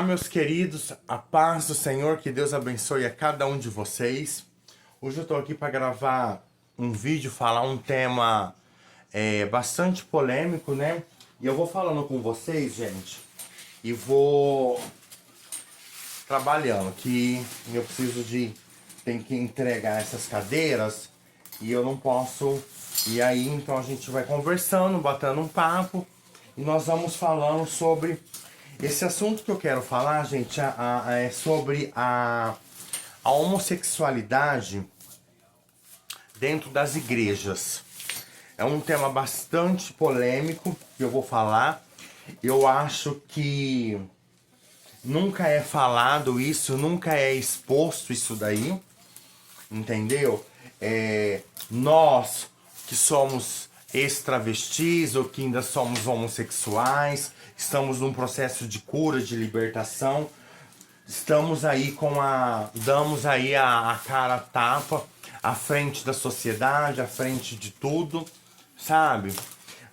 Meus queridos, a paz do Senhor, que Deus abençoe a cada um de vocês. Hoje eu tô aqui para gravar um vídeo, falar um tema bastante polêmico, né? E eu vou falando com vocês, gente, e vou trabalhando, que eu preciso tem que entregar essas cadeiras e eu não posso. E aí, então a gente vai conversando, batendo um papo e nós vamos falando sobre esse assunto que eu quero falar, gente, é sobre a homossexualidade dentro das igrejas. É um tema bastante polêmico que eu vou falar. Eu acho que nunca é falado isso, nunca é exposto isso daí, entendeu? Nós que somos ex-travestis ou que ainda somos homossexuais, estamos num processo de cura, de libertação, estamos aí damos aí a cara a tapa à frente da sociedade, à frente de tudo, sabe?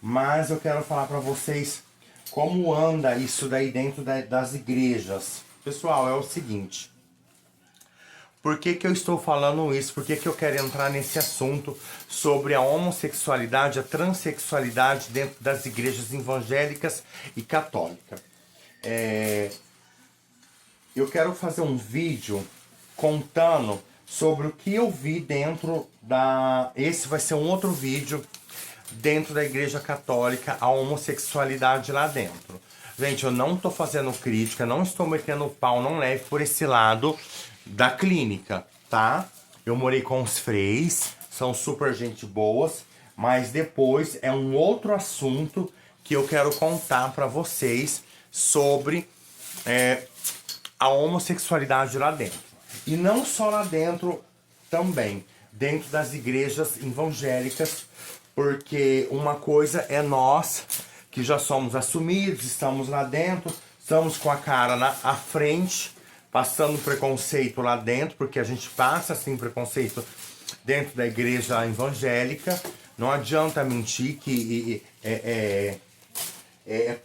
Mas eu quero falar pra vocês como anda isso daí dentro das igrejas. Pessoal, é o seguinte. Por que eu estou falando isso? Por que eu quero entrar nesse assunto sobre a homossexualidade, a transexualidade dentro das igrejas evangélicas e católicas? Eu quero fazer um vídeo contando sobre o que eu vi dentro da... Esse vai ser um outro vídeo dentro da igreja católica, a homossexualidade lá dentro. Gente, eu não tô fazendo crítica, não estou metendo o pau, não leve por esse lado da clínica, tá? Eu morei com os freis, são super gente boas, mas depois é um outro assunto que eu quero contar pra vocês sobre a homossexualidade lá dentro. E não só lá dentro, também dentro das igrejas evangélicas, porque uma coisa é nós que já somos assumidos, estamos lá dentro, estamos com a cara à frente, passando preconceito lá dentro, porque a gente passa assim preconceito dentro da igreja evangélica. Não adianta mentir que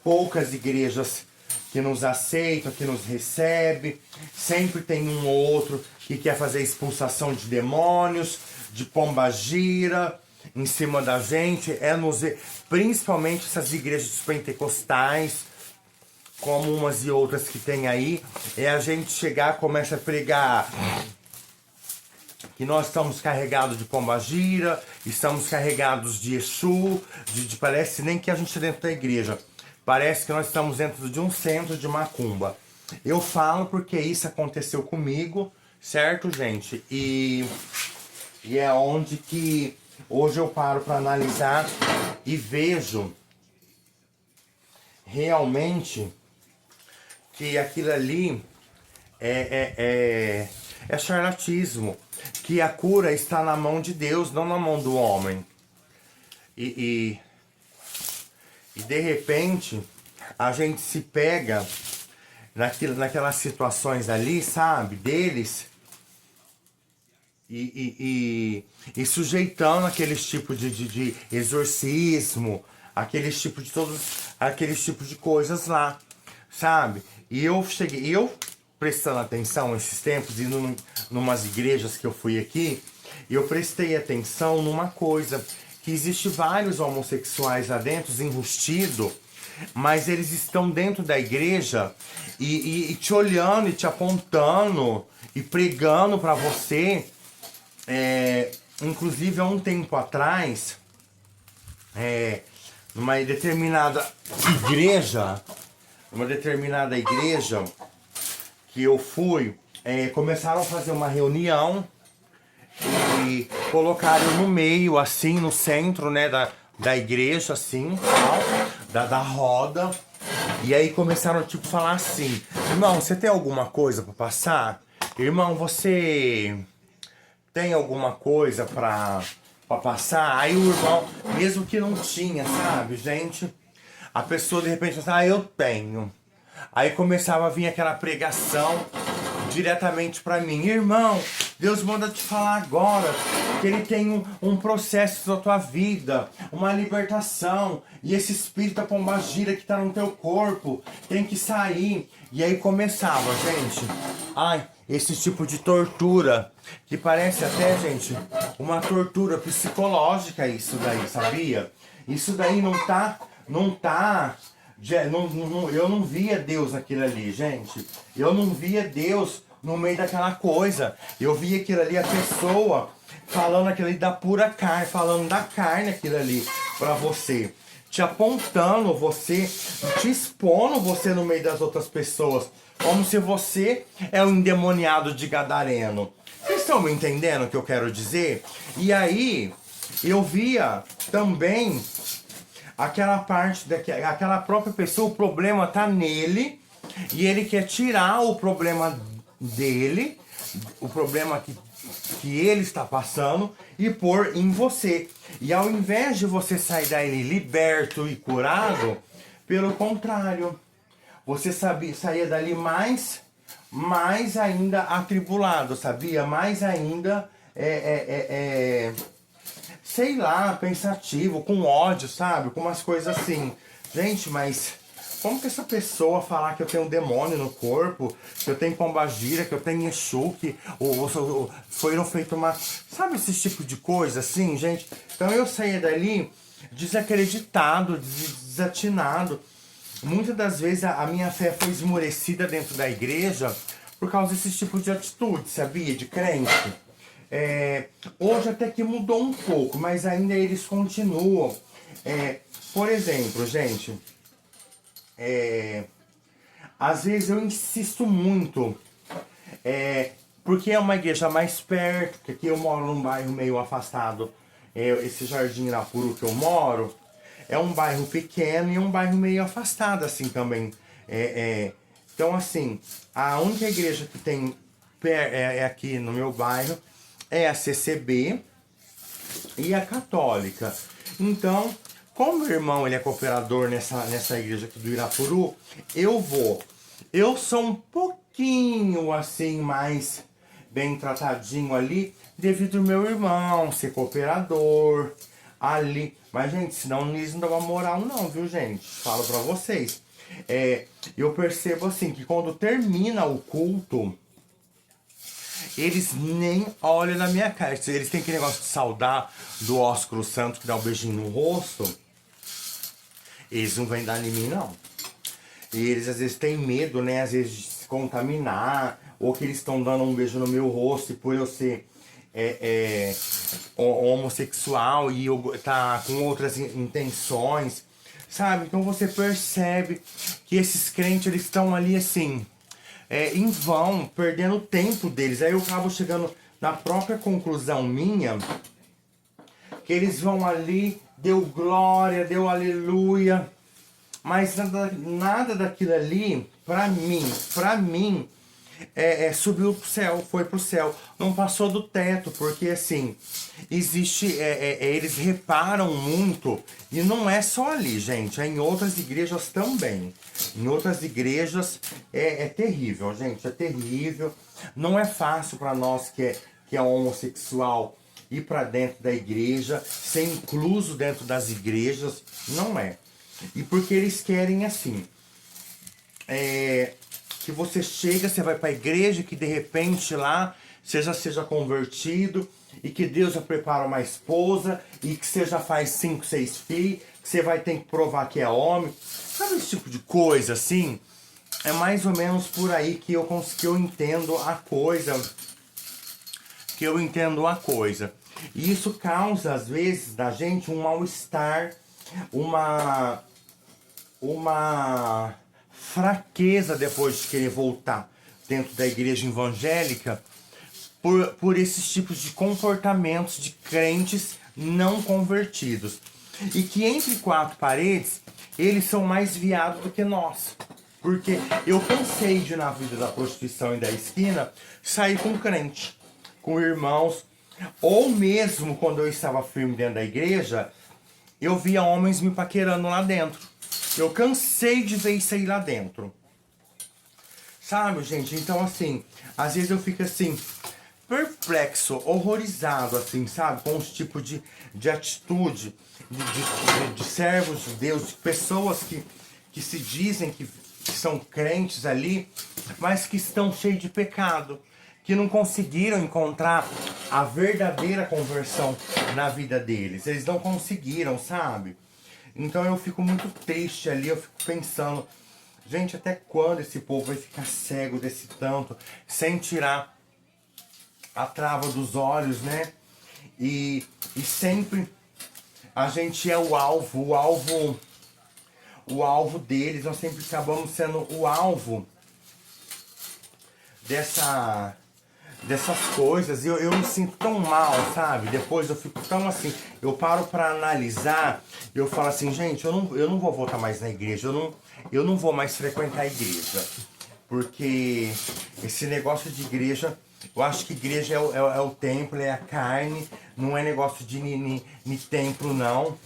poucas igrejas que nos aceitam, que nos recebem. Sempre tem um ou outro que quer fazer expulsação de demônios, de pombagira em cima da gente. Principalmente essas igrejas pentecostais, como umas e outras que tem aí, a gente chegar, começa a pregar que nós estamos carregados de pombagira, estamos carregados de Exu, parece nem que a gente é dentro da igreja, parece que nós estamos dentro de um centro de macumba. Eu falo porque isso aconteceu comigo, certo, gente? E é onde que hoje eu paro para analisar e vejo realmente que aquilo ali é charlatismo, que a cura está na mão de Deus, não na mão do homem. E de repente a gente se pega naquelas situações ali, sabe, deles, e sujeitando aqueles tipos de exorcismo, aqueles tipos de coisas lá, sabe? E eu prestando atenção esses tempos, indo numas igrejas que eu fui aqui, eu prestei atenção numa coisa, que existe vários homossexuais lá dentro, enrustidos, mas eles estão dentro da igreja e te olhando e te apontando e pregando pra você. Inclusive há um tempo atrás, numa determinada igreja que eu fui, começaram a fazer uma reunião e colocaram no meio, assim, no centro, né, da igreja, assim, da roda. E aí começaram, tipo, falar assim: irmão, você tem alguma coisa pra passar? Irmão, você tem alguma coisa pra passar? Aí o irmão, mesmo que não tinha, sabe, gente? A pessoa de repente fala assim: eu tenho. Aí começava a vir aquela pregação diretamente pra mim: irmão, Deus manda te falar agora que Ele tem um processo da tua vida, uma libertação. E esse espírito da pombagira que está no teu corpo tem que sair. E aí começava, gente. Ai, esse tipo de tortura, que parece até, gente, uma tortura psicológica isso daí, sabia? Isso daí não tá... eu não via Deus naquilo ali, gente. Eu não via Deus no meio daquela coisa. Eu via aquilo ali, a pessoa falando aquilo ali da pura carne, falando da carne aquilo ali pra você. Te apontando você, te expondo você no meio das outras pessoas. Como se você é um endemoniado de Gadareno. Vocês estão me entendendo o que eu quero dizer? E aí, eu via também aquela parte, aquela própria pessoa, o problema tá nele. E ele quer tirar o problema dele, o problema que ele está passando, e pôr em você. E ao invés de você sair daí liberto e curado, pelo contrário, você saía dali mais ainda atribulado, sabia? Mais ainda, sei lá, pensativo, com ódio, sabe? Com umas coisas assim. Gente, mas como que essa pessoa falar que eu tenho um demônio no corpo, que eu tenho pombagira, que eu tenho Exu, que foram feito uma... Sabe esse tipo de coisa assim, gente? Então eu saía dali desacreditado, desatinado. Muitas das vezes a minha fé foi esmorecida dentro da igreja por causa desse tipo de atitude, sabia? De crente. Hoje até que mudou um pouco, mas ainda eles continuam. Por exemplo, gente, às vezes eu insisto muito, porque é uma igreja mais perto, que aqui eu moro num bairro meio afastado, esse Jardim Irapuru que eu moro, é um bairro pequeno e um bairro meio afastado assim também. Então assim, a única igreja que tem aqui no meu bairro é a CCB e a Católica. Então, como meu irmão ele é cooperador nessa igreja aqui do Irapuru, eu vou. Eu sou um pouquinho assim mais bem tratadinho ali, devido ao meu irmão ser cooperador ali. Mas, gente, senão eles não dão uma moral não, viu, gente? Falo pra vocês. Eu percebo assim, que quando termina o culto, eles nem olham na minha cara. Eles têm aquele negócio de saudar do ósculo santo, que dá um beijinho no rosto. Eles não vêm dar em mim, não. E eles às vezes têm medo, né? Às vezes de se contaminar. Ou que eles estão dando um beijo no meu rosto e por eu ser homossexual e eu tá com outras intenções, sabe? Então você percebe que esses crentes, eles estão ali assim, em vão, perdendo o tempo deles. Aí eu acabo chegando na própria conclusão minha, que eles vão ali, deu glória, deu aleluia, mas nada daquilo ali, pra mim, subiu pro céu, foi pro céu, não passou do teto, porque assim, existe, eles reparam muito, e não é só ali, gente, é em outras igrejas também. Em outras igrejas é terrível, gente, é terrível. Não é fácil para nós que é homossexual ir para dentro da igreja, ser incluso dentro das igrejas, não é. E porque eles querem assim, que você chega, você vai para a igreja, que de repente lá você já seja convertido, e que Deus já prepara uma esposa, e que você já faz 5, 6 filhos, que você vai ter que provar que é homem. Sabe esse tipo de coisa assim? É mais ou menos por aí que eu entendo a coisa. E isso causa, às vezes, da gente um mal-estar, uma fraqueza depois de querer voltar dentro da igreja evangélica por esses tipos de comportamentos de crentes não convertidos. E que entre quatro paredes, eles são mais viados do que nós. Porque eu cansei de, na vida da prostituição e da esquina, sair com crente, com irmãos, ou mesmo quando eu estava firme dentro da igreja, eu via homens me paquerando lá dentro. Eu cansei de ver isso aí lá dentro. Sabe, gente? Então, assim, às vezes eu fico assim, perplexo, horrorizado, assim, sabe? Com os tipos de atitude de servos de Deus, de pessoas que se dizem que são crentes ali, mas que estão cheios de pecado, que não conseguiram encontrar a verdadeira conversão na vida deles. Eles não conseguiram, sabe? Então eu fico muito triste ali, eu fico pensando, gente, até quando esse povo vai ficar cego desse tanto, sem tirar a trava dos olhos, né? E sempre a gente é o alvo deles, nós sempre acabamos sendo o alvo dessas coisas. E eu me sinto tão mal, sabe? Depois eu fico tão assim, eu paro pra analisar, eu falo assim, gente, eu não vou voltar mais na igreja, eu não vou mais frequentar a igreja. Porque esse negócio de igreja, eu acho que igreja é o templo, é a carne, não é negócio de templo, não.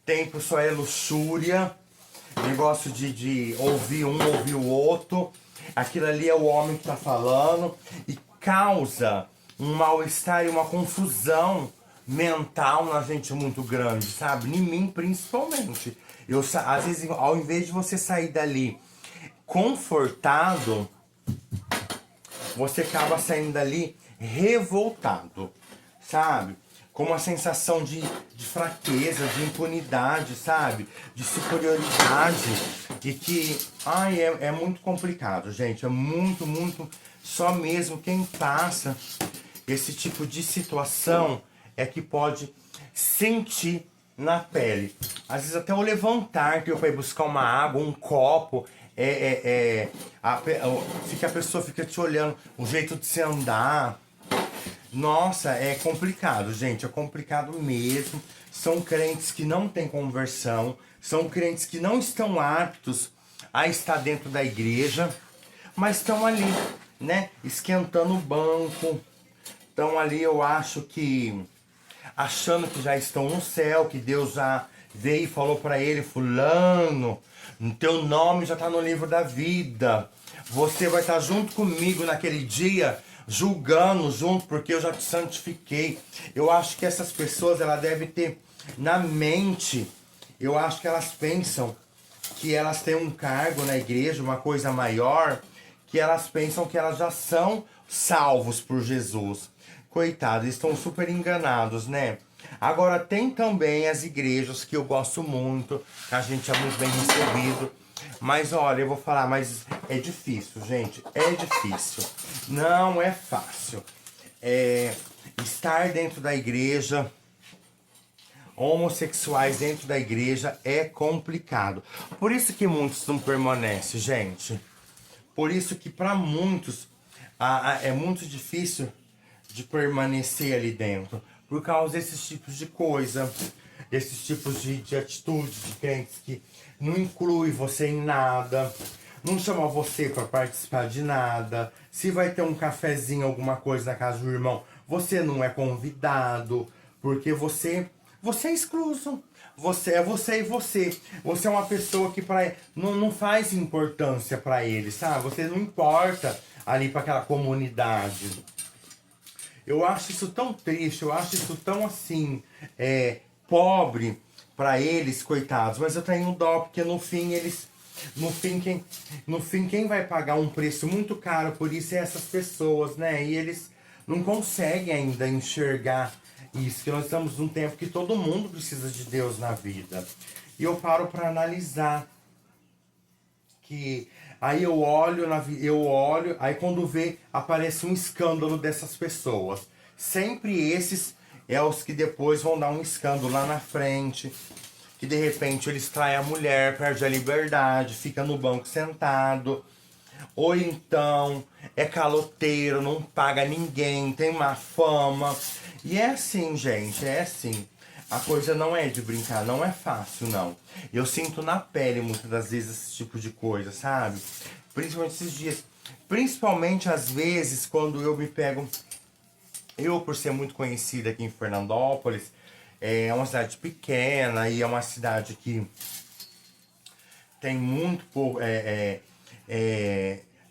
Templo só é luxúria, negócio de ouvir um, ouvir o outro. Aquilo ali é o homem que tá falando e causa um mal-estar e uma confusão mental na gente muito grande, sabe? Em mim principalmente. Às vezes, ao invés de você sair dali confortado, você acaba saindo dali revoltado, sabe? Com uma sensação de fraqueza, de impunidade, sabe? De superioridade. E que, ai, é muito complicado, gente. É muito, muito. Só mesmo quem passa esse tipo de situação é que pode sentir na pele. Às vezes até o levantar, que eu ir buscar uma água, um copo, a pessoa fica te olhando, o jeito de se andar. Nossa, é complicado, gente, é complicado mesmo. São crentes que não têm conversão, são crentes que não estão aptos a estar dentro da igreja, mas estão ali, né, esquentando o banco, estão ali, eu acho que achando que já estão no céu, que Deus já veio e falou para ele, fulano, teu nome já está no livro da vida, você vai estar junto comigo naquele dia, julgando junto, porque eu já te santifiquei. Eu acho que essas pessoas, ela devem ter na mente, eu acho que elas pensam que elas têm um cargo na igreja, uma coisa maior, que elas pensam que elas já são salvos por Jesus. Coitados, estão super enganados, né? Agora tem também as igrejas que eu gosto muito, que a gente é muito bem recebido. Mas olha, eu vou falar, mas é difícil, gente. É difícil. Não é fácil. Estar dentro da igreja, homossexuais dentro da igreja é complicado. Por isso que muitos não permanecem, gente. Por isso que para muitos é muito difícil de permanecer ali dentro. Por causa desses tipos de coisa, desses tipos de atitudes de crentes que não inclui você em nada, não chama você para participar de nada. Se vai ter um cafezinho, alguma coisa na casa do irmão, você não é convidado, porque você é excluso. Você é você e você. Você é uma pessoa que não faz importância para ele, sabe? Você não importa ali para aquela comunidade. Eu acho isso tão triste, eu acho isso tão assim, pobre para eles, coitados. Mas eu tenho dó, porque no fim eles. No fim, quem vai pagar um preço muito caro por isso é essas pessoas, né? E eles não conseguem ainda enxergar isso, que nós estamos num tempo que todo mundo precisa de Deus na vida. E eu paro para analisar que aí eu olho, aí quando vê aparece um escândalo dessas pessoas. Sempre esses é os que depois vão dar um escândalo lá na frente, que de repente eles traem a mulher, perde a liberdade, fica no banco sentado. Ou então é caloteiro, não paga ninguém, tem má fama. E é assim, gente, é assim. A coisa não é de brincar, não é fácil, não. Eu sinto na pele muitas das vezes esse tipo de coisa, sabe? Principalmente esses dias. Principalmente às vezes quando eu me pego. Eu, por ser muito conhecida aqui em Fernandópolis, é uma cidade pequena e é uma cidade que tem muito pouco.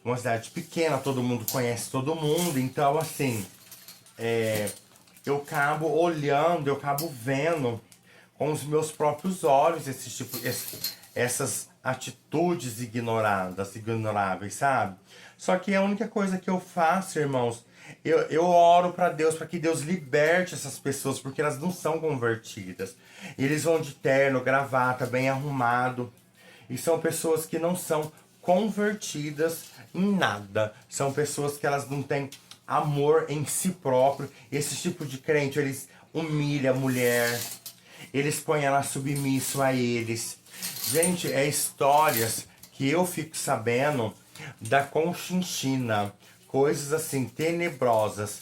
Uma cidade pequena, todo mundo conhece todo mundo, então assim, eu acabo olhando, eu acabo vendo com os meus próprios olhos essas atitudes ignoráveis, sabe? Só que a única coisa que eu faço, irmãos, eu oro para Deus, para que Deus liberte essas pessoas, porque elas não são convertidas. Eles vão de terno, gravata, bem arrumado, e são pessoas que não são convertidas em nada. São pessoas que elas não têm amor em si próprio. Esse tipo de crente, eles humilham a mulher, eles põem ela submisso a eles. Gente, é histórias que eu fico sabendo da Conchinchina, coisas assim tenebrosas,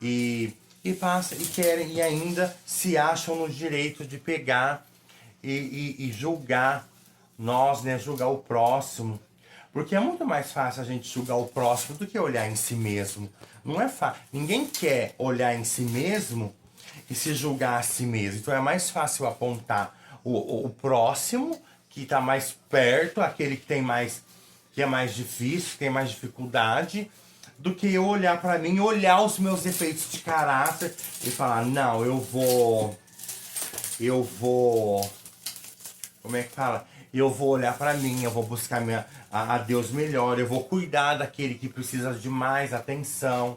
e passa e querem e ainda se acham no direito de pegar e julgar nós, né, julgar o próximo, porque é muito mais fácil a gente julgar o próximo do que olhar em si mesmo. Não é fácil, ninguém quer olhar em si mesmo e se julgar a si mesmo. Então é mais fácil apontar o próximo que está mais perto, aquele que tem mais, que é mais difícil, que tem mais dificuldade, do que eu olhar para mim, olhar os meus defeitos de caráter e falar, não, como é que fala? Eu vou olhar para mim, eu vou buscar a Deus melhor, eu vou cuidar daquele que precisa de mais atenção,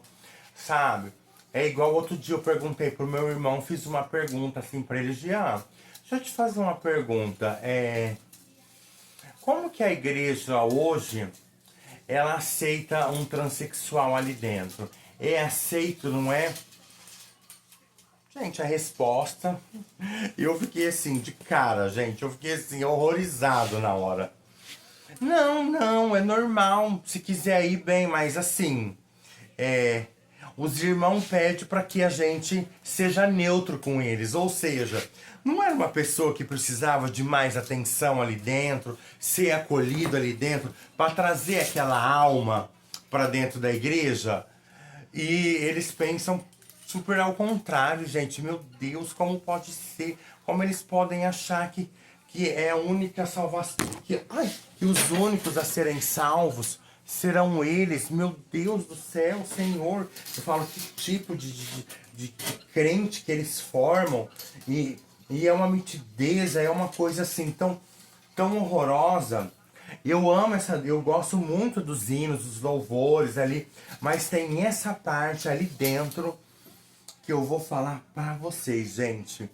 sabe? É igual outro dia eu perguntei pro meu irmão, fiz uma pergunta assim para ele, Jean, deixa eu te fazer uma pergunta, como que a igreja hoje, ela aceita um transexual ali dentro? É aceito, não é? Gente, a resposta, eu fiquei assim, de cara, gente, eu fiquei assim, horrorizado na hora. Não, é normal, se quiser ir bem, mas assim, os irmãos pedem para que a gente seja neutro com eles, ou seja, não era uma pessoa que precisava de mais atenção ali dentro, ser acolhido ali dentro, para trazer aquela alma para dentro da igreja, e eles pensam super ao contrário, gente. Meu Deus, como pode ser? Como eles podem achar que é a única salvação? Que os únicos a serem salvos serão eles? Meu Deus do céu, Senhor. Eu falo, que tipo de crente que eles formam? E é uma mitideza, é uma coisa assim tão horrorosa. Eu amo eu gosto muito dos hinos, dos louvores ali, mas tem essa parte ali dentro que eu vou falar para vocês, gente.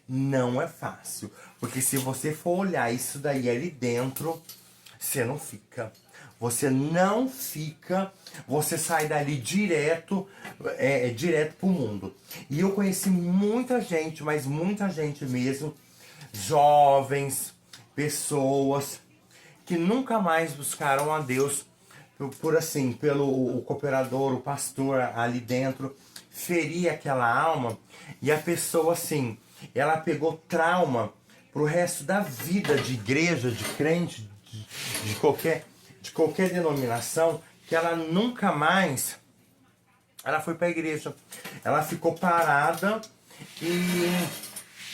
Não é fácil, porque se você for olhar isso daí ali dentro, você não fica. Você não fica, você sai dali direto pro mundo. E eu conheci muita gente, mas muita gente mesmo, jovens, pessoas que nunca mais buscaram a Deus por assim, pelo o cooperador, o pastor ali dentro, ferir aquela alma, e a pessoa assim, ela pegou trauma pro resto da vida de igreja, de crente, de qualquer denominação, que ela nunca mais ela foi pra igreja. Ela ficou parada e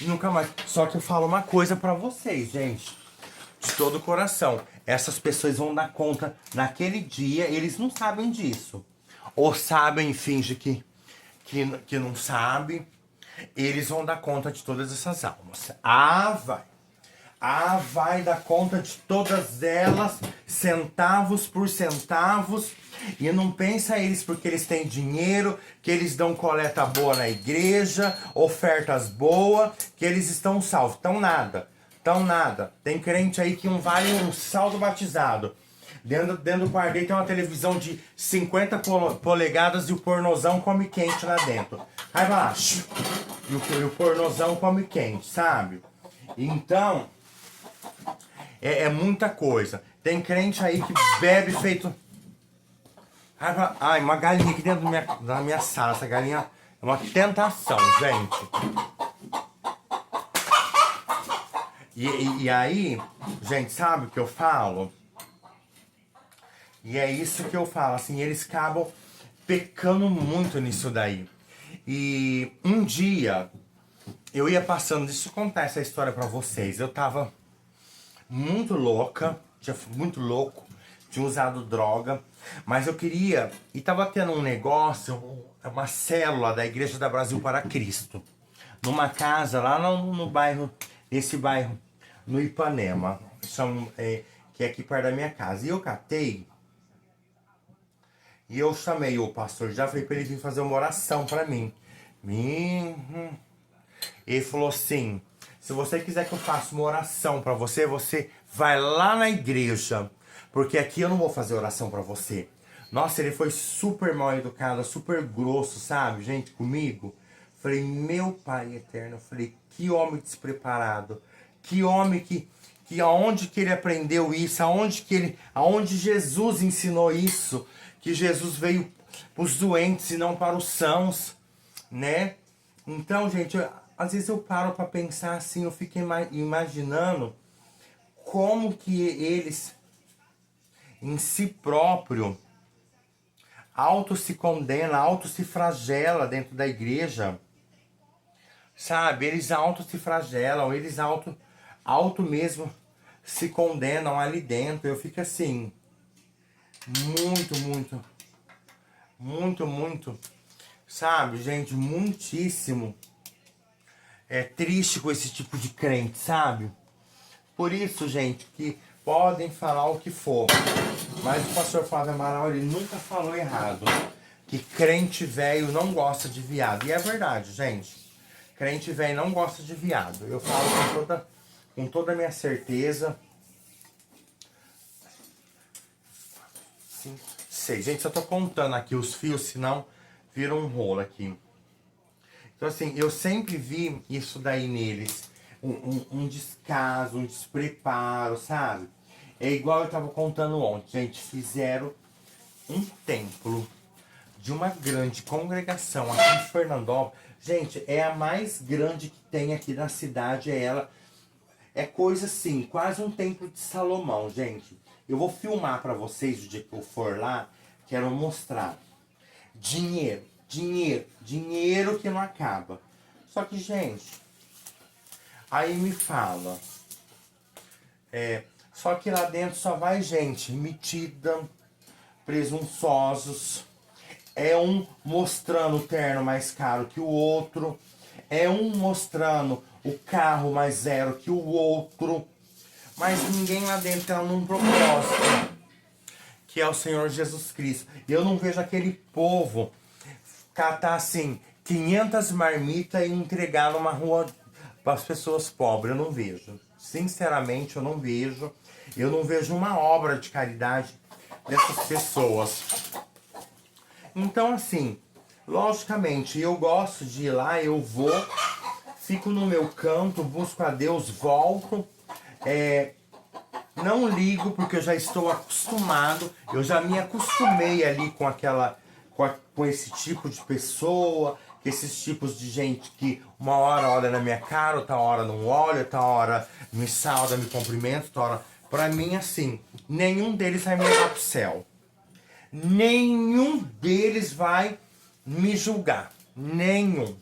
nunca mais. Só que eu falo uma coisa pra vocês, gente, de todo o coração. Essas pessoas vão dar conta naquele dia, eles não sabem disso. Ou sabem e fingem que não sabe. Eles vão dar conta de todas essas almas. Vai. Vai dar conta de todas elas, centavos por centavos. E não pensa eles porque eles têm dinheiro, que eles dão coleta boa na igreja, ofertas boas, que eles estão salvos. Tão nada. Tem crente aí que não vale um saldo batizado. Dentro do quarto dele tem uma televisão de 50 polegadas e o pornozão come quente lá dentro. Aí vai lá, e o pornozão come quente, sabe? Então, é muita coisa. Tem crente aí que bebe feito... Ai, uma galinha aqui dentro da minha sala. Essa galinha é uma tentação, gente. E aí, gente, sabe o que eu falo? E é isso que eu falo, assim, eles acabam pecando muito nisso daí. E um dia, eu ia passando, deixa eu contar essa história pra vocês. Eu tava muito louca, muito louco, tinha usado droga. Mas eu queria, e tava tendo um negócio, uma célula da Igreja da Brasil para Cristo, numa casa lá no bairro, esse bairro, no Ipanema, que é aqui perto da minha casa. E eu catei, e eu chamei o pastor já, falei pra ele vir fazer uma oração pra mim. Ele falou assim, se você quiser que eu faça uma oração pra você, você vai lá na igreja, porque aqui eu não vou fazer oração pra você. Nossa, ele foi super mal educado, super grosso, sabe, gente, comigo. Falei, meu pai eterno, falei, que homem despreparado, que homem que aonde que ele aprendeu isso, aonde Jesus ensinou isso, que Jesus veio para os doentes e não para os sãos, né? Então, gente, às vezes eu paro para pensar assim, eu fico imaginando como que eles em si próprio auto se condena, auto se flagela dentro da igreja, sabe? Eles auto se flagelam, eles auto mesmo se condenam ali dentro. Eu fico assim, muito, sabe, gente, muitíssimo triste com esse tipo de crente, sabe? Por isso, gente, que podem falar o que for, mas o pastor Flávio Amaral, ele nunca falou errado, que crente velho não gosta de viado. E é verdade, gente. Crente velho não gosta de viado. Eu falo com toda a minha certeza. 5, 6. Gente, só tô contando aqui os fios, senão vira um rolo aqui. Então, assim, eu sempre vi isso daí neles. Um descaso, um despreparo, sabe? É igual eu tava contando ontem, gente. Fizeram um templo de uma grande congregação aqui em Fernandópolis. Gente, é a mais grande que tem aqui na cidade, é ela. É coisa assim, quase um templo de Salomão, gente. Eu vou filmar pra vocês o dia que eu for lá, quero mostrar. Dinheiro, dinheiro, dinheiro que não acaba. Só que, gente, aí me fala, só que lá dentro só vai gente metida, presunçosos, é um mostrando o terno mais caro que o outro, é um mostrando o carro mais zero que o outro, mas ninguém lá dentro tá num propósito, que é o Senhor Jesus Cristo. Eu não vejo aquele povo catar assim 500 marmitas e entregar numa rua para as pessoas pobres. Eu não vejo. Sinceramente, eu não vejo. Eu não vejo uma obra de caridade dessas pessoas. Então, assim, logicamente, eu gosto de ir lá, eu vou, fico no meu canto, busco a Deus, volto. Não ligo porque eu já estou acostumado, eu já me acostumei ali com esse tipo de pessoa, com esses tipos de gente que uma hora olha na minha cara, outra hora não olha, outra hora me sauda, me cumprimenta, outra hora... Pra mim, assim, nenhum deles vai me levar pro céu. Nenhum deles vai me julgar. Nenhum.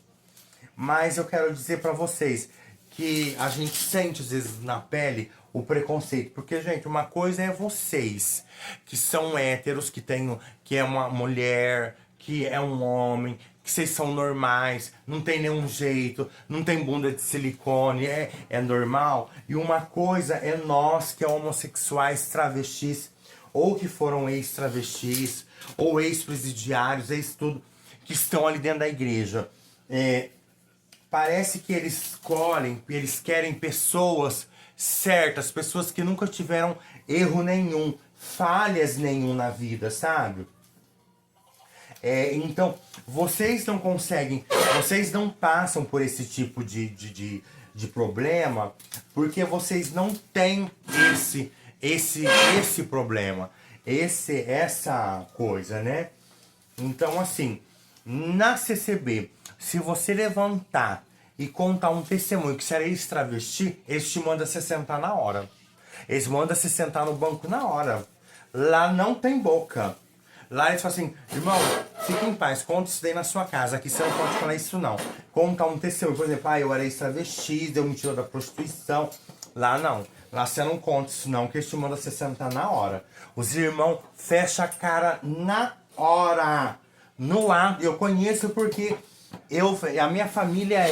Mas eu quero dizer pra vocês que a gente sente às vezes na pele o preconceito. Porque, gente, uma coisa é vocês, que são héteros, que é uma mulher, que é um homem, que vocês são normais, não tem nenhum jeito, não tem bunda de silicone, é normal. E uma coisa é nós, que é homossexuais, travestis, ou que foram ex-travestis, ou ex-presidiários, ex-tudo, que estão ali dentro da igreja. Parece que eles escolhem, eles querem pessoas certas, pessoas que nunca tiveram erro nenhum, falhas nenhum na vida, sabe? Então, vocês não conseguem, vocês não passam por esse tipo de problema, porque vocês não têm esse problema, essa coisa, né? Então, assim, na CCB, se você levantar e contar um testemunho que será ex-travesti, eles te mandam se sentar na hora. Eles mandam se sentar no banco na hora. Lá não tem boca. Lá eles falam assim, irmão, fique em paz, conta isso daí na sua casa. Aqui você não pode falar isso não. Contar um testemunho, por exemplo, eu era ex-travesti, deu me tirou da prostituição. Lá não. Lá você não conta isso não, que eles te mandam você sentar na hora. Os irmãos fecham a cara na hora. No ar. Eu conheço porque a minha família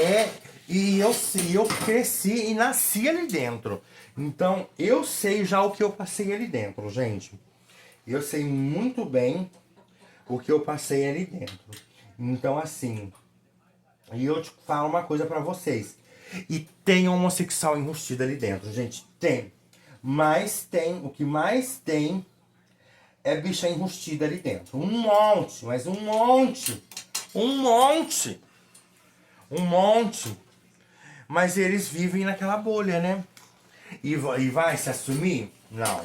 eu cresci e nasci ali dentro. Então, eu sei já o que eu passei ali dentro, gente. Eu sei muito bem o que eu passei ali dentro. Então, assim, e eu te falo uma coisa pra vocês. E tem homossexual enrustido ali dentro, gente. Tem. Mas tem, o que mais tem é bicha enrustida ali dentro. Um monte, mas um monte. Um monte. Um monte. Mas eles vivem naquela bolha, né? E vai se assumir? Não.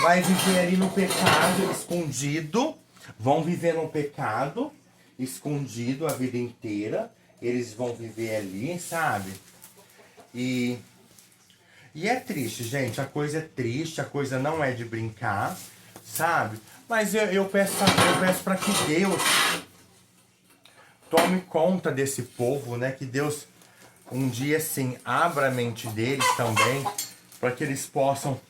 Vai viver ali no pecado escondido. Vão viver no pecado escondido a vida inteira. Eles vão viver ali, sabe? E é triste, gente. A coisa é triste, a coisa não é de brincar, sabe? Mas eu peço para que Deus tome conta desse povo, né? Que Deus um dia, assim, abra a mente deles também, para que eles possam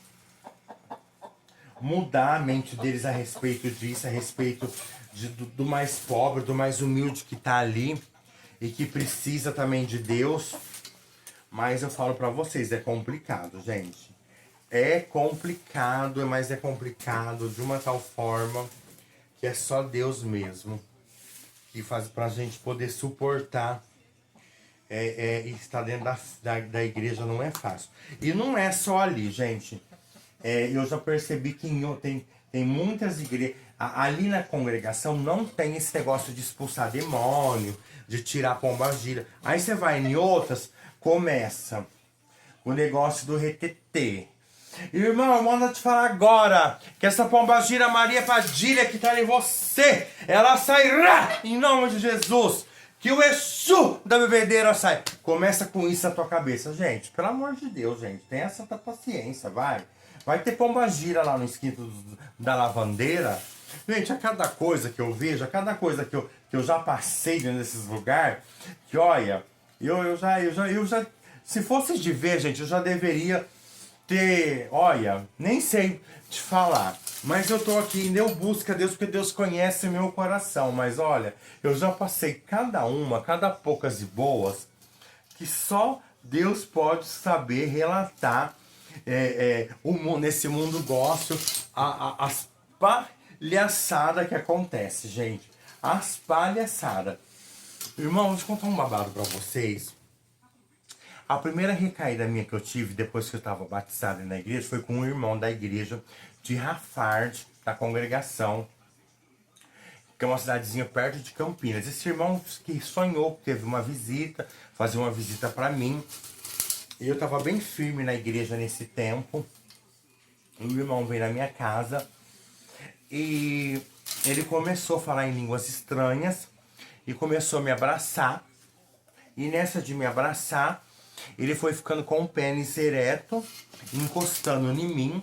mudar a mente deles a respeito disso, a respeito do mais pobre, do mais humilde que tá ali e que precisa também de Deus. Mas eu falo pra vocês, é complicado, gente. É complicado, mas é complicado de uma tal forma que é só Deus mesmo que faz pra gente poder suportar. Estar dentro da igreja não é fácil. E não é só ali, gente. Eu já percebi que tem muitas igrejas. Ali na congregação não tem esse negócio de expulsar demônio, de tirar pomba-gira. Aí você vai em outras, começa o negócio do retetê. Irmão, manda te falar agora que essa pomba-gira Maria Padilha que tá em você, ela sairá em nome de Jesus. Que o Exu da bebedeira sai. Começa com isso na tua cabeça. Gente, pelo amor de Deus, gente. Tenha essa paciência, vai. Vai ter pomba-gira lá no esquito da lavandeira. Gente, a cada coisa que eu vejo, a cada coisa que eu já passei dentro desses lugares, que olha, eu já. Se fosse de ver, gente, eu já deveria ter. Olha, nem sei te falar. Mas eu tô aqui, eu busco a Deus, porque Deus conhece o meu coração. Mas olha, eu já passei cada poucas e boas, que só Deus pode saber relatar nesse mundo gospel, as palhaçadas que acontece, gente. As palhaçadas. Irmão, deixa eu contar um babado pra vocês. A primeira recaída minha que eu tive depois que eu estava batizado na igreja foi com um irmão da igreja de Rafard, da congregação, que é uma cidadezinha perto de Campinas. Esse irmão que sonhou, teve uma visita, fazia uma visita para mim. E eu estava bem firme na igreja nesse tempo. O irmão veio na minha casa e ele começou a falar em línguas estranhas e começou a me abraçar. E nessa de me abraçar, ele foi ficando com o pênis ereto, encostando em mim.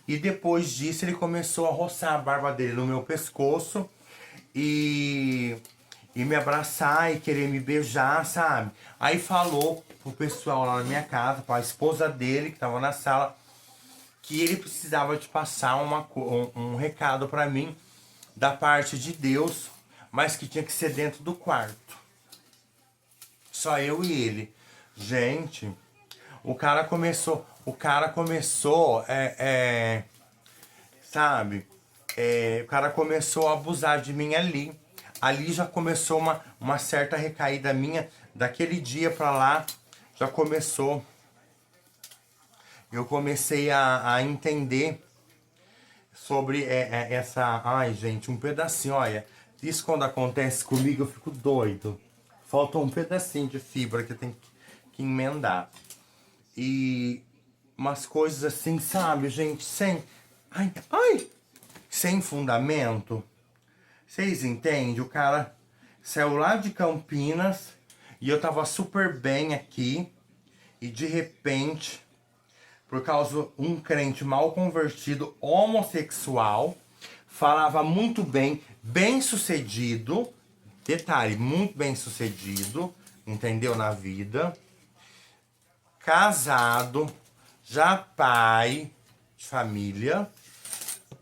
E depois disso ele começou a roçar a barba dele no meu pescoço e me abraçar e querer me beijar, sabe? Aí falou pro pessoal lá na minha casa, pra esposa dele que tava na sala, que ele precisava de passar um recado pra mim da parte de Deus, mas que tinha que ser dentro do quarto. Só eu e ele. Gente, o cara começou, sabe? O cara começou a abusar de mim ali. Ali já começou uma certa recaída minha. Daquele dia pra lá, já começou. Eu comecei a entender sobre essa... Ai, gente, um pedacinho, olha. Isso quando acontece comigo, eu fico doido. Falta um pedacinho de fibra que eu tenho que emendar. E umas coisas assim, sabe, gente, sem fundamento. Vocês entendem? O cara saiu lá de Campinas e eu tava super bem aqui e de repente, por causa um crente mal convertido, homossexual, falava muito bem sucedido, detalhe, muito bem sucedido, entendeu, na vida, casado, já pai de família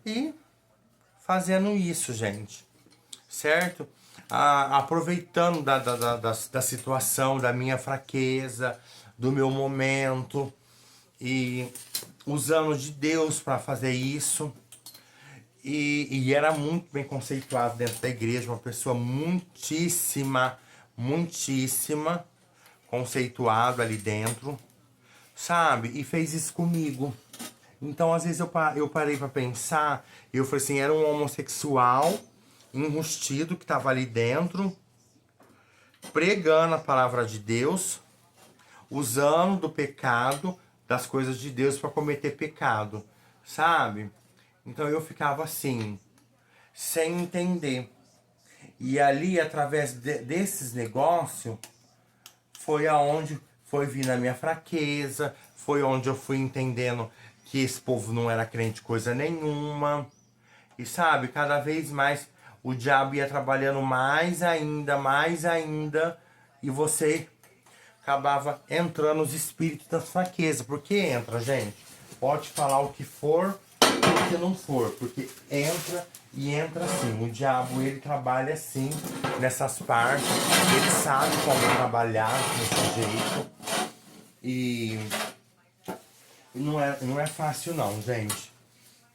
e fazendo isso, gente, certo? Aproveitando da situação, da minha fraqueza, do meu momento e usando de Deus para fazer isso. E era muito bem conceituado dentro da igreja, uma pessoa muitíssima conceituado ali dentro, sabe? E fez isso comigo. Então, às vezes, eu parei pra pensar, e eu falei assim, era um homossexual enrustido que tava ali dentro, pregando a palavra de Deus, usando do pecado, das coisas de Deus para cometer pecado, sabe? Então eu ficava assim, sem entender. E ali, através desses negócios, foi aonde foi vindo a minha fraqueza, foi onde eu fui entendendo que esse povo não era crente coisa nenhuma. E sabe, cada vez mais o diabo ia trabalhando mais ainda, e você acabava entrando nos espíritos da fraqueza. Porque entra, gente. Pode falar o que for, o que não for, porque entra e entra assim. O diabo, ele trabalha assim, nessas partes. Ele sabe como trabalhar desse jeito. E não é fácil não, gente.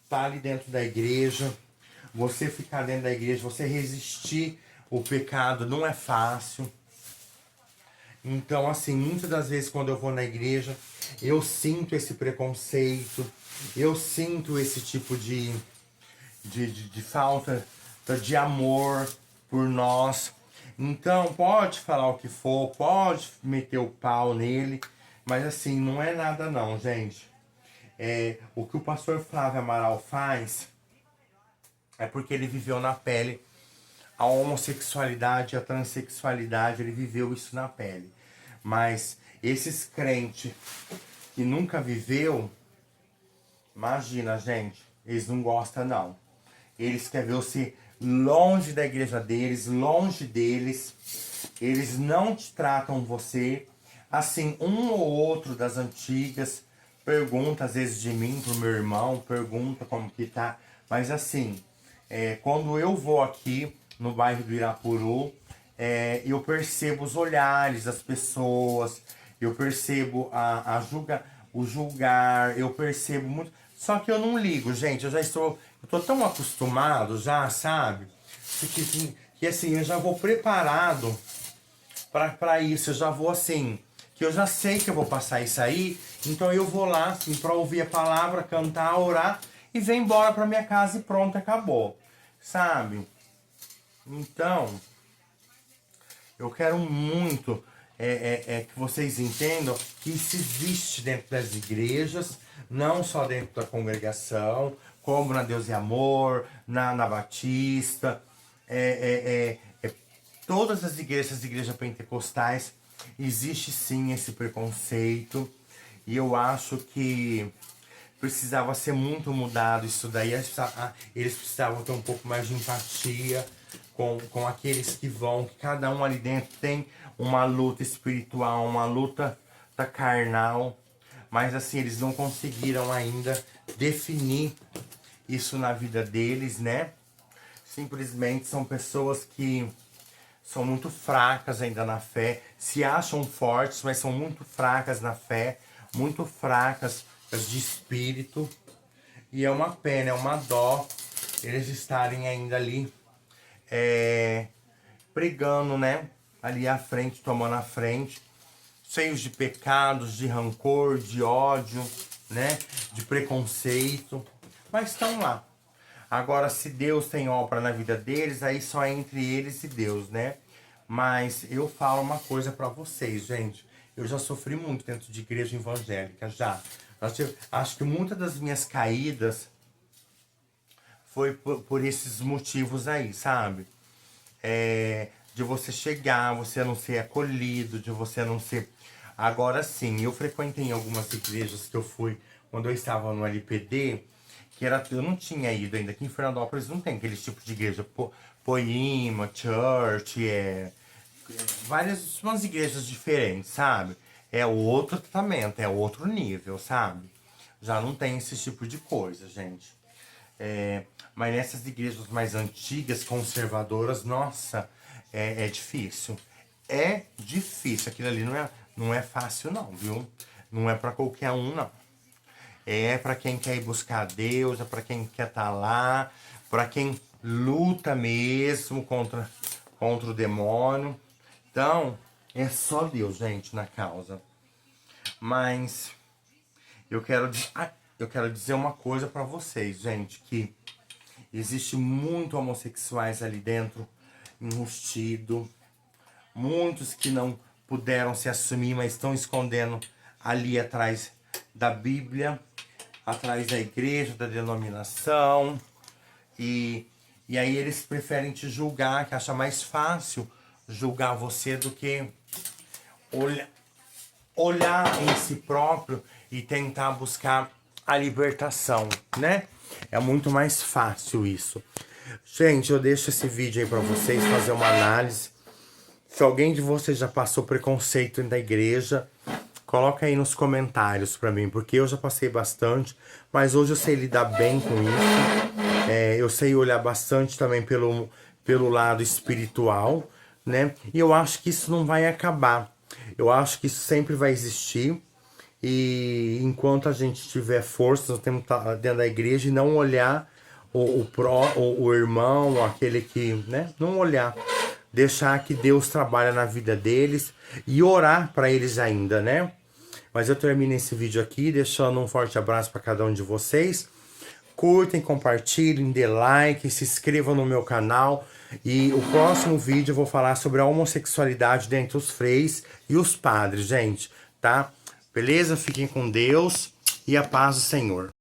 Tá ali dentro da igreja, você ficar dentro da igreja, você resistir o pecado não é fácil. Então, assim, muitas das vezes quando eu vou na igreja, eu sinto esse preconceito, eu sinto esse tipo de falta de amor por nós. Então, pode falar o que for, pode meter o pau nele, mas assim, não é nada não, gente. O que o pastor Flávio Amaral faz é porque ele viveu na pele a homossexualidade, a transexualidade, ele viveu isso na pele. Mas esses crentes que nunca viveu, imagina, gente, eles não gostam não. Eles querem ver você longe da igreja deles, longe deles. Eles não te tratam você. Assim, um ou outro das antigas pergunta às vezes de mim pro meu irmão, pergunta como que tá. Mas assim, quando eu vou aqui no bairro do Irapuru, eu percebo os olhares das pessoas, eu percebo o julgar, eu percebo muito. Só que eu não ligo, gente, eu tô tão acostumado já, sabe? Que assim, eu já vou preparado pra isso, eu já vou assim, que eu já sei que eu vou passar isso aí, então eu vou lá, assim, pra ouvir a palavra, cantar, orar, e vem embora pra minha casa e pronto, acabou, sabe? Então, eu quero muito que vocês entendam que isso existe dentro das igrejas, não só dentro da congregação, como na Deus e Amor, na Batista, todas as igrejas pentecostais, existe sim esse preconceito, e eu acho que precisava ser muito mudado isso daí. Eles precisavam ter um pouco mais de empatia com aqueles que vão, que cada um ali dentro tem uma luta espiritual, uma luta da carnal, mas assim, eles não conseguiram ainda definir isso na vida deles, né? Simplesmente são pessoas que são muito fracas ainda na fé, se acham fortes, mas são muito fracas na fé, muito fracas de espírito. E é uma pena, é uma dó eles estarem ainda ali pregando, né? Ali à frente, tomando a frente, cheios de pecados, de rancor, de ódio, né? De preconceito, mas estão lá. Agora, se Deus tem obra na vida deles, aí só é entre eles e Deus, né? Mas eu falo uma coisa pra vocês, gente. Eu já sofri muito dentro de igreja evangélica, já. Acho que muitas das minhas caídas foi por esses motivos aí, sabe? De você chegar, você não ser acolhido, de você não ser... Agora sim, eu frequentei algumas igrejas que eu fui quando eu estava no LPD, eu não tinha ido ainda. Aqui em Fernandópolis não tem aquele tipo de igreja, Poema, Church, umas igrejas diferentes, sabe? É outro tratamento, é outro nível, sabe? já não tem esse tipo de coisa, gente. Mas nessas igrejas mais antigas, conservadoras, nossa, é difícil. É difícil. Aquilo ali não é fácil, não, viu? Não é pra qualquer um, não. É pra quem quer ir buscar a Deus, é pra quem quer estar lá, pra quem luta mesmo contra o demônio. Então, é só Deus, gente, na causa. Mas eu quero dizer uma coisa pra vocês, gente, que existe muito homossexuais ali dentro, enrustido. Muitos que não puderam se assumir, mas estão escondendo ali atrás da Bíblia, atrás da igreja, da denominação. E aí eles preferem te julgar, que acha mais fácil julgar você do que olhar em si próprio e tentar buscar a libertação, né? É muito mais fácil isso. Gente, eu deixo esse vídeo aí pra vocês fazer uma análise. Se alguém de vocês já passou preconceito da igreja, coloca aí nos comentários pra mim, porque eu já passei bastante, mas hoje eu sei lidar bem com isso. Eu sei olhar bastante também pelo lado espiritual, né? E eu acho que isso não vai acabar. Eu acho que isso sempre vai existir. E enquanto a gente tiver força, nós temos que estar dentro da igreja e não olhar o irmão, aquele que, né? Não olhar. Deixar que Deus trabalhe na vida deles e orar para eles ainda, né? Mas eu termino esse vídeo aqui deixando um forte abraço para cada um de vocês. Curtem, compartilhem, dê like, se inscrevam no meu canal. E o próximo vídeo eu vou falar sobre a homossexualidade dentre os freis e os padres, gente, tá? Beleza? Fiquem com Deus e a paz do Senhor.